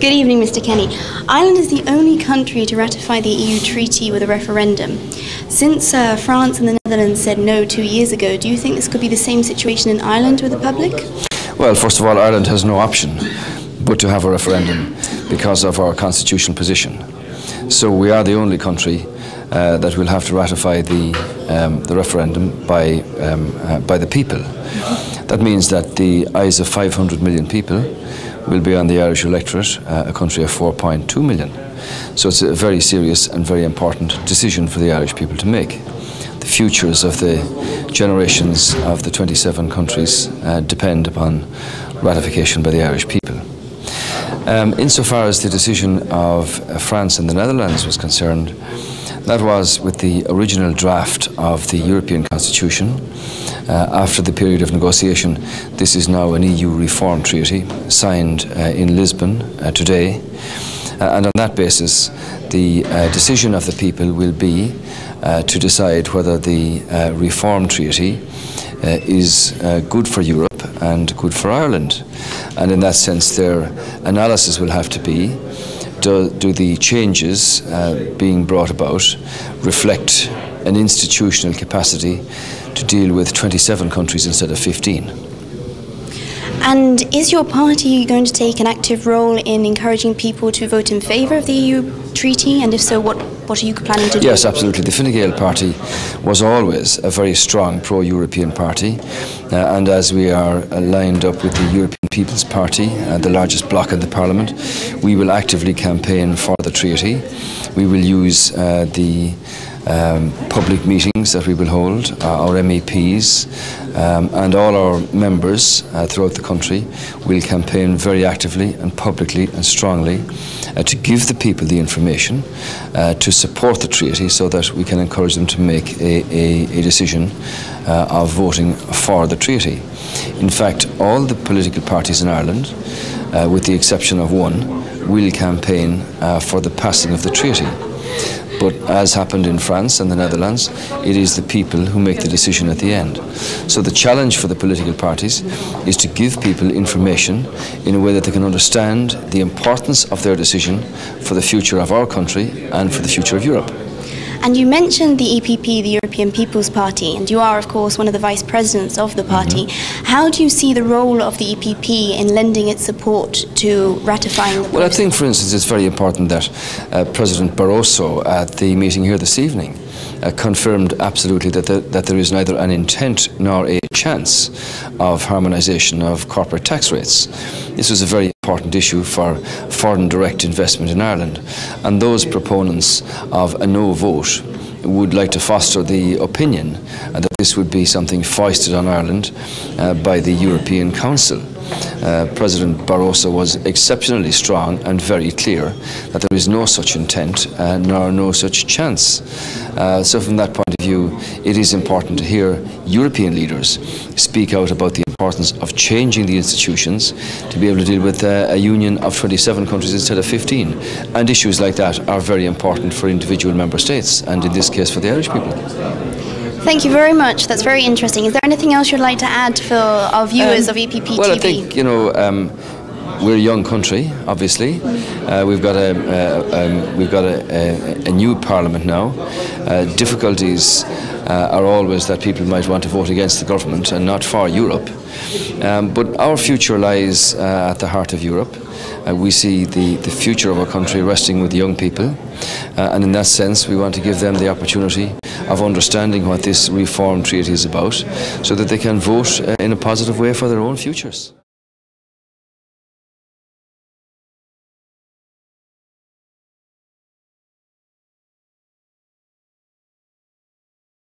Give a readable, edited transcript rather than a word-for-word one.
Good evening, Mr. Kenny. Ireland is the only country to ratify the EU treaty with a referendum. Since France and the Netherlands said no 2 years ago, do you think this could be the same situation in Ireland with the public? Well, first of all, Ireland has no option but to have a referendum because of our constitutional position. So we are the only country that will have to ratify the referendum by the people. That means that the eyes of 500 million people will be on the Irish electorate, a country of 4.2 million. So it's a very serious and very important decision for the Irish people to make. The futures of the generations of the 27 countries depend upon ratification by the Irish people. Insofar as the decision of France and the Netherlands was concerned, that was with the original draft of the European Constitution. After the period of negotiation, this is now an EU reform treaty signed in Lisbon today. And on that basis, the decision of the people will be to decide whether the reform treaty is good for Europe and good for Ireland. And in that sense, their analysis will have to be, do the changes being brought about reflect an institutional capacity to deal with 27 countries instead of 15? And is your party going to take an active role in encouraging people to vote in favour of the EU treaty? And if so, what are you planning to do? Yes, absolutely. The Fine Gael party was always a very strong pro-European party. And as we are lined up with the European People's Party, the largest bloc in the Parliament, we will actively campaign for the treaty. We will use the public meetings that we will hold, our MEPs and all our members throughout the country will campaign very actively and publicly and strongly to give the people the information to support the treaty so that we can encourage them to make a decision of voting for the treaty. In fact, all the political parties in Ireland, with the exception of one, will campaign for the passing of the treaty. But as happened in France and the Netherlands, it is the people who make the decision at the end. So the challenge for the political parties is to give people information in a way that they can understand the importance of their decision for the future of our country and for the future of Europe. And you mentioned the EPP, the European People's Party, and you are, of course, one of the Vice-Presidents of the party. How do you see the role of the EPP in lending its support to ratifying the process? Well, I think, for instance, it's very important that President Barroso, at the meeting here this evening, confirmed absolutely that there is neither an intent nor a chance of harmonisation of corporate tax rates. This was a very important issue for foreign direct investment in Ireland, and those proponents of a no vote would like to foster the opinion that this would be something foisted on Ireland by the European Council. President Barroso was exceptionally strong and very clear that there is no such intent nor no such chance. So from that point of view, it is important to hear European leaders speak out about the importance of changing the institutions to be able to deal with a union of 27 countries instead of 15. And issues like that are very important for individual member states, and in this case for the Irish people. Thank you very much. That's very interesting. Is there anything else you'd like to add for our viewers of EPP TV? Well, I think, you know, we're a young country, obviously. We've got a new parliament now. Difficulties are always that people might want to vote against the government and not for Europe. But our future lies at the heart of Europe. We see the future of our country resting with young people, and in that sense we want to give them the opportunity of understanding what this reform treaty is about so that they can vote in a positive way for their own futures.